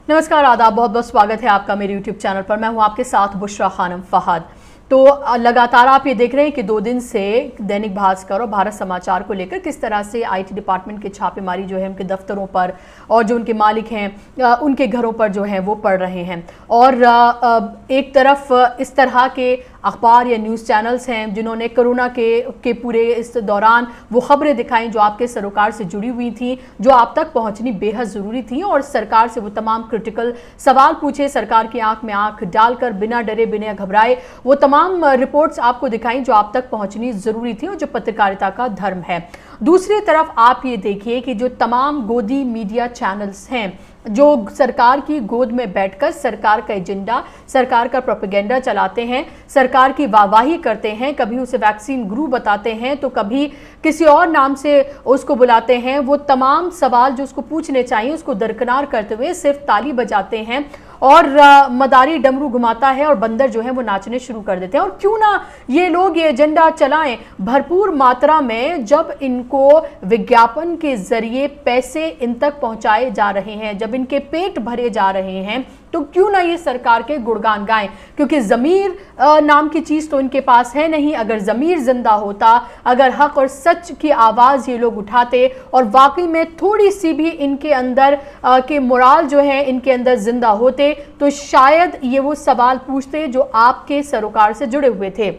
नमस्कार, आदाब, बहुत बहुत स्वागत है आपका मेरे YouTube चैनल पर। मैं हूं आपके साथ बुशरा खानम फहद। तो लगातार आप ये देख रहे हैं कि 2 दिन से दैनिक भास्कर और भारत समाचार को लेकर किस तरह से IT डिपार्टमेंट की छापेमारी जो है उनके दफ्तरों पर और जो उनके मालिक हैं उनके घरों पर जो है वो पड़ रहे हैं। और एक तरफ इस तरह के अखबार या न्यूज़ चैनल्स हैं जिन्होंने कोरोना के पूरे इस दौरान वो खबरें दिखाई जो आपके सरोकार से जुड़ी हुई थी, जो आप तक पहुंचनी बेहद ज़रूरी थी, और सरकार से वो तमाम क्रिटिकल सवाल पूछे, सरकार की आंख में आंख डालकर बिना डरे बिना घबराए वो तमाम रिपोर्ट्स आपको दिखाई जो आप तक पहुंचनी ज़रूरी थी और जो पत्रकारिता का धर्म है। दूसरी तरफ आप ये देखिए कि जो तमाम गोदी मीडिया चैनल्स हैं जो सरकार की गोद में बैठकर सरकार का एजेंडा, सरकार का प्रोपेगेंडा चलाते हैं, सरकार की वाहवाही करते हैं, कभी उसे वैक्सीन गुरु बताते हैं तो कभी किसी और नाम से उसको बुलाते हैं, वो तमाम सवाल जो उसको पूछने चाहिए उसको दरकिनार करते हुए सिर्फ ताली बजाते हैं और मदारी डमरू घुमाता है और बंदर जो है वो नाचने शुरू कर देते हैं। और क्यों ना ये लोग ये एजेंडा चलाएं भरपूर मात्रा में, जब इनको विज्ञापन के जरिए पैसे इन तक पहुंचाए जा रहे हैं, जब इनके पेट भरे जा रहे हैं, तो क्यों ना ये सरकार के गुणगान गाएं। क्योंकि ज़मीर नाम की चीज़ तो इनके पास है नहीं। अगर ज़मीर जिंदा होता, अगर हक और सच की आवाज़ ये लोग उठाते और वाकई में थोड़ी सी भी इनके अंदर के मोराल जो है इनके अंदर जिंदा होते, तो शायद ये वो सवाल पूछते जो आपके सरोकार से जुड़े हुए थे।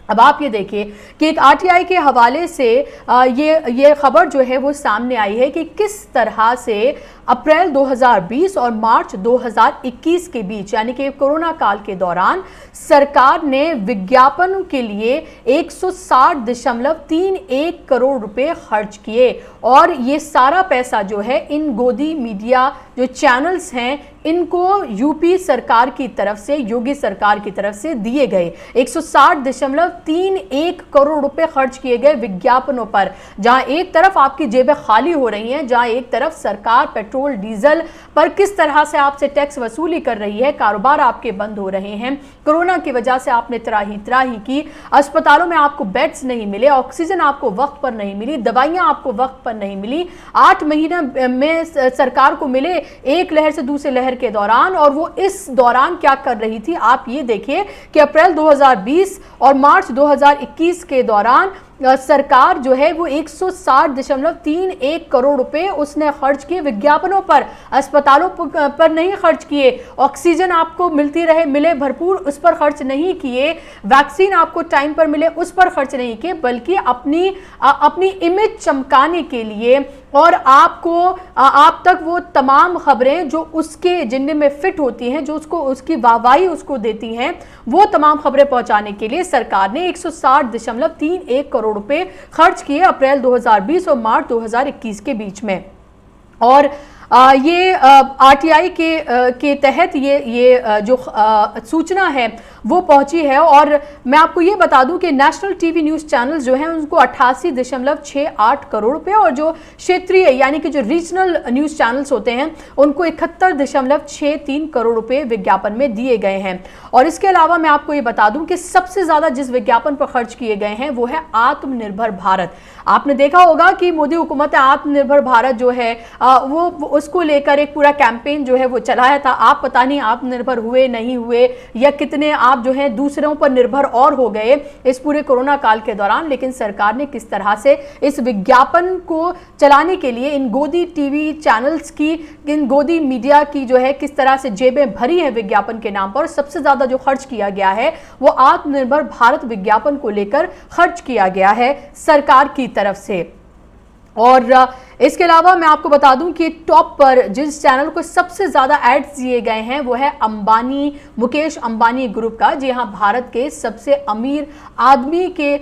अब आप ये देखिए कि एक RTI के हवाले से ये खबर जो है वो सामने आई है कि किस तरह से अप्रैल 2020 और मार्च 2021 के बीच, यानी कि कोरोना काल के दौरान, सरकार ने विज्ञापन के लिए 160.31 करोड़ रुपए खर्च किए। और ये सारा पैसा जो है इन गोदी मीडिया जो चैनल्स हैं इनको यूपी सरकार की तरफ से, योगी सरकार की तरफ से दिए गए 160.31 करोड़ रुपए खर्च किए गए विज्ञापनों पर। जहां एक तरफ आपकी जेबें खाली हो रही हैं, जहां एक तरफ सरकार पेट्रोल डीजल पर किस तरह से आपसे टैक्स वसूली कर रही है, कारोबार आपके बंद हो रहे हैं, कोरोना की वजह से आपने त्राही की, अस्पतालों में आपको बेड्स नहीं मिले, ऑक्सीजन आपको वक्त पर नहीं मिली, दवाइयां आपको वक्त पर नहीं मिली, 8 महीने में सरकार को मिले एक लहर से दूसरे लहर के दौरान। और वो इस दौरान क्या कर रही थी, आप ये देखिए कि अप्रैल 2020 और मार्च 2021 के दौरान सरकार जो है वो 160.31 करोड़ रुपए उसने खर्च किए विज्ञापनों पर, अस्पतालों पर नहीं खर्च किए, ऑक्सीजन आपको मिले भरपूर उस पर खर्च नहीं किए, वैक्सीन आपको टाइम पर मिले उस पर खर्च नहीं किए, बल्कि अपनी इमेज चमकाने के लिए और आप तक वो तमाम खबरें जो उसके एजेंडे में फिट होती हैं, जो उसकी वाहवाही उसको देती हैं, वो तमाम खबरें पहुंचाने के लिए सरकार ने 160.31 करोड़ रुपए खर्च किए अप्रैल 2020 और मार्च 2021 के बीच में। और ये RTI के तहत ये जो सूचना है वो पहुंची है। और मैं आपको ये बता दूं कि नेशनल टीवी न्यूज़ चैनल्स जो हैं उनको 88.68 करोड़ रुपए और जो क्षेत्रीय यानी कि जो रीजनल न्यूज़ चैनल्स होते हैं उनको 71.63 करोड़ रुपए विज्ञापन में दिए गए हैं। और इसके अलावा मैं आपको ये बता दूं कि सबसे ज़्यादा जिस विज्ञापन पर खर्च किए गए हैं वो है आत्मनिर्भर भारत। आपने देखा होगा कि मोदी हुकूमत आत्मनिर्भर भारत जो है वो उसको लेकर एक पूरा कैंपेन जो है वो चलाया था। आप पता नहीं आत्मनिर्भर हुए नहीं हुए या कितने आप जो है दूसरों पर निर्भर और हो गए इस पूरे कोरोना काल के दौरान, लेकिन सरकार ने किस तरह से इस विज्ञापन को चलाने के लिए इन गोदी टीवी चैनल्स की, इन गोदी मीडिया की जो है किस तरह से जेबें भरी हैं विज्ञापन के नाम पर। सबसे ज्यादा जो खर्च किया गया है वो आत्मनिर्भर भारत विज्ञापन को लेकर खर्च किया गया है सरकार की तरफ से। और इसके अलावा मैं आपको बता दूं कि टॉप पर जिस चैनल को सबसे ज्यादा एड्स दिए गए हैं वो है मुकेश अंबानी ग्रुप का। जी हां, भारत के सबसे अमीर आदमी के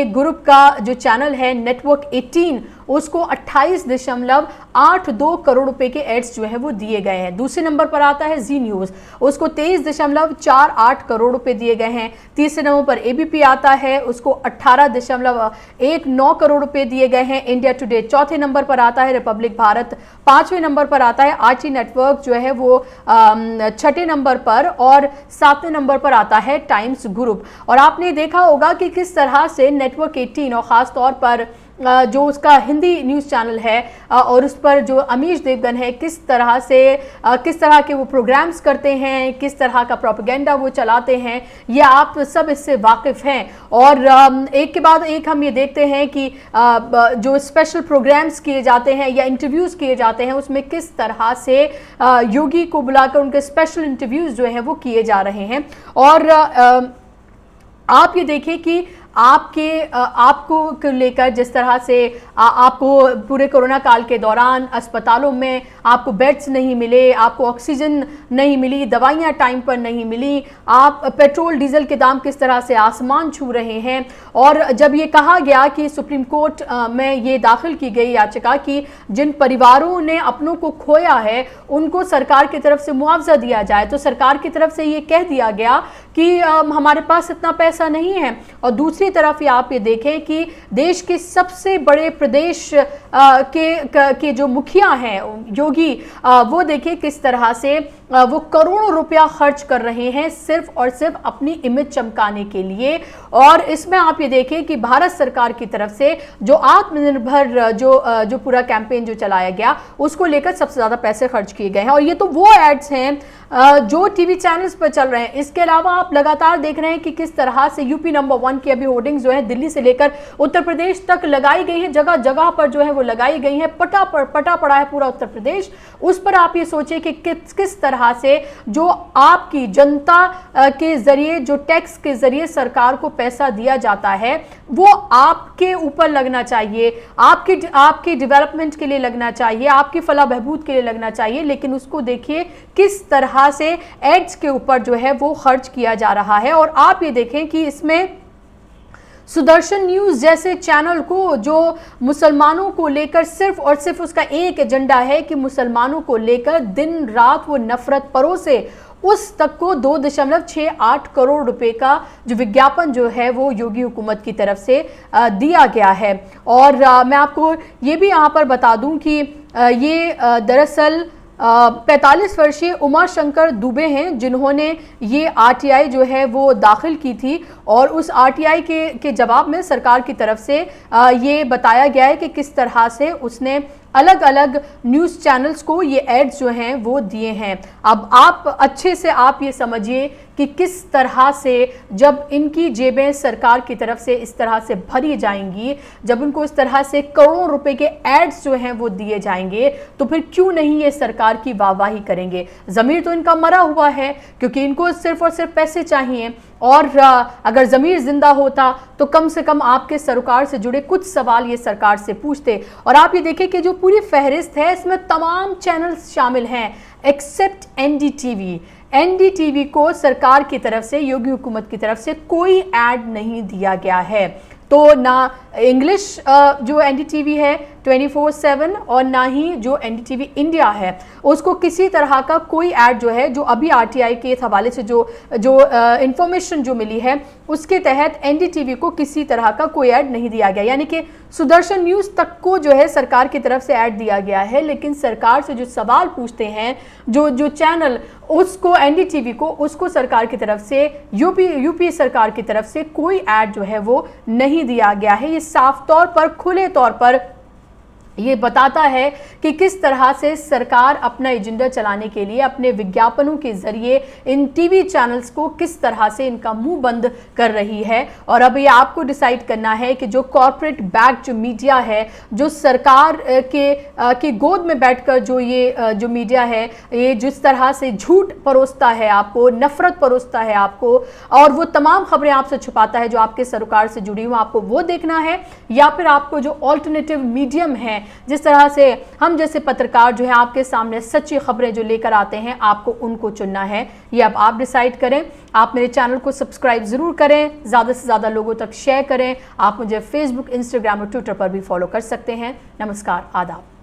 ग्रुप का जो चैनल है नेटवर्क 18, उसको 28.82 करोड़ रुपए के एड्स जो है वो दिए गए हैं। दूसरे नंबर पर आता है जी न्यूज़, उसको 23.48 करोड़ रुपए दिए गए हैं। तीसरे नंबर पर ABP आता है, उसको 18.19 करोड़ रुपए दिए गए हैं। इंडिया टुडे चौथे नंबर पर आता है, रिपब्लिक भारत 5वें नंबर पर आता है, RT नेटवर्क जो है वो 6ठे नंबर पर और 7वें नंबर पर आता है टाइम्स ग्रुप। और आपने देखा होगा कि किस तरह से नेटवर्क 18 और खास तौर पर जो उसका हिंदी न्यूज़ चैनल है और उस पर जो अमीश देवगन है किस तरह के वो प्रोग्राम्स करते हैं, किस तरह का प्रोपेगेंडा वो चलाते हैं, ये आप सब इससे वाकिफ़ हैं। और एक के बाद एक हम ये देखते हैं कि जो स्पेशल प्रोग्राम्स किए जाते हैं या इंटरव्यूज़ किए जाते हैं उसमें किस तरह से योगी को बुलाकर उनके स्पेशल इंटरव्यूज़ जो हैं वो किए जा रहे हैं। और आप ये देखिए कि आपको लेकर जिस तरह से आपको पूरे कोरोना काल के दौरान अस्पतालों में आपको बेड्स नहीं मिले, आपको ऑक्सीजन नहीं मिली, दवाइयाँ टाइम पर नहीं मिली, आप पेट्रोल डीजल के दाम किस तरह से आसमान छू रहे हैं। और जब ये कहा गया कि सुप्रीम कोर्ट में ये दाखिल की गई याचिका कि जिन परिवारों ने अपनों को खोया है उनको सरकार की तरफ से मुआवजा दिया जाए, तो सरकार की तरफ से ये कह दिया गया कि हमारे पास इतना पैसा नहीं है। और दूसरी तरफ आप ये देखें कि देश के सबसे बड़े प्रदेश के जो मुखिया हैं योगी, वो देखिए किस तरह से वो करोड़ों रुपया खर्च कर रहे हैं सिर्फ और सिर्फ अपनी इमेज चमकाने के लिए। और इसमें आप ये देखें कि भारत सरकार की तरफ से जो आत्मनिर्भर जो पूरा कैंपेन जो चलाया गया उसको लेकर सबसे ज्यादा पैसे खर्च किए गए हैं। और ये तो वो एड्स हैं जो टीवी चैनल्स पर चल रहे हैं। इसके अलावा आप लगातार देख रहे हैं कि किस तरह से यूपी नंबर 1 की अभी होर्डिंग्स जो है दिल्ली से लेकर उत्तर प्रदेश तक लगाई गई हैं, जगह जगह पर जो है वो लगाई गई हैं, पटा पड़ा है पूरा उत्तर प्रदेश। उस पर आप ये सोचिए कि किस तरह से जो आपकी जनता के जरिए, जो टैक्स के जरिए सरकार को पैसा दिया जाता है वो आपके ऊपर लगना चाहिए, आपकी डेवलपमेंट के लिए लगना चाहिए, आपकी फलाह बहबूद के लिए लगना चाहिए। लेकिन उसको देखिए किस तरह से एड्स के ऊपर जो है वो खर्च किया जा रहा है। और आप ये देखें कि इसमें सुदर्शन न्यूज़ जैसे चैनल को जो मुसलमानों को लेकर सिर्फ और सिर्फ उसका एक एजेंडा है कि मुसलमानों को लेकर दिन रात वो नफरत परोसे, उस तक को 2.68 करोड़ रुपए का जो विज्ञापन जो है वो योगी हुकूमत की तरफ से दिया गया है। और मैं आपको ये भी यहाँ पर बता दूं कि ये दरअसल 45 वर्षीय उमा शंकर दुबे हैं जिन्होंने ये आरटीआई जो है वो दाखिल की थी। और उस आरटीआई के जवाब में सरकार की तरफ से ये बताया गया है कि किस तरह से उसने अलग अलग न्यूज़ चैनल्स को ये एड्स जो हैं वो दिए हैं। अब आप अच्छे से आप ये समझिए कि किस तरह से जब इनकी जेबें सरकार की तरफ से इस तरह से भरी जाएंगी, जब उनको इस तरह से करोड़ों रुपए के एड्स जो हैं वो दिए जाएंगे, तो फिर क्यों नहीं ये सरकार की वाहवाही करेंगे। ज़मीर तो इनका मरा हुआ है क्योंकि इनको सिर्फ और सिर्फ पैसे चाहिए। और अगर ज़मीर जिंदा होता तो कम से कम आपके सरोकार से जुड़े कुछ सवाल ये सरकार से पूछते। और आप ये देखिए कि जो पूरी फहरिस्त है इसमें तमाम चैनल्स शामिल हैं एक्सेप्ट एनडीटीवी। एनडीटीवी को सरकार की तरफ से, योगी हुकूमत की तरफ से कोई ऐड नहीं दिया गया है। तो ना इंग्लिश जो एनडीटीवी है 24/7 और ना ही जो एनडीटीवी इंडिया है उसको किसी तरह का कोई ऐड जो है, जो अभी आरटीआई के हवाले से जो इंफॉर्मेशन जो मिली है उसके तहत एनडीटीवी को किसी तरह का कोई ऐड नहीं दिया गया। यानी कि सुदर्शन न्यूज़ तक को जो है सरकार की तरफ से ऐड दिया गया है, लेकिन सरकार से जो सवाल पूछते हैं जो चैनल, उसको एनडीटीवी को, उसको सरकार की तरफ से, यूपी सरकार की तरफ से कोई ऐड जो है वो नहीं दिया गया है। ये साफ तौर पर, खुले तौर पर ये बताता है कि किस तरह से सरकार अपना एजेंडा चलाने के लिए अपने विज्ञापनों के जरिए इन टीवी चैनल्स को किस तरह से इनका मुंह बंद कर रही है। और अब ये आपको डिसाइड करना है कि जो कॉर्पोरेट बैक जो मीडिया है, जो सरकार के गोद में बैठकर जो मीडिया है, ये जिस तरह से झूठ परोसता है आपको, नफरत परोसता है आपको, और वो तमाम खबरें आपसे छुपाता है जो आपके सरोकार से जुड़ी हुई, आपको वो देखना है, या फिर आपको जो ऑल्टरनेटिव मीडियम है, जिस तरह से हम जैसे पत्रकार जो है आपके सामने सच्ची खबरें जो लेकर आते हैं, आपको उनको चुनना है। ये अब आप डिसाइड करें। आप मेरे चैनल को सब्सक्राइब जरूर करें, ज़्यादा से ज़्यादा लोगों तक शेयर करें। आप मुझे फेसबुक, इंस्टाग्राम और ट्विटर पर भी फॉलो कर सकते हैं। नमस्कार, आदाब।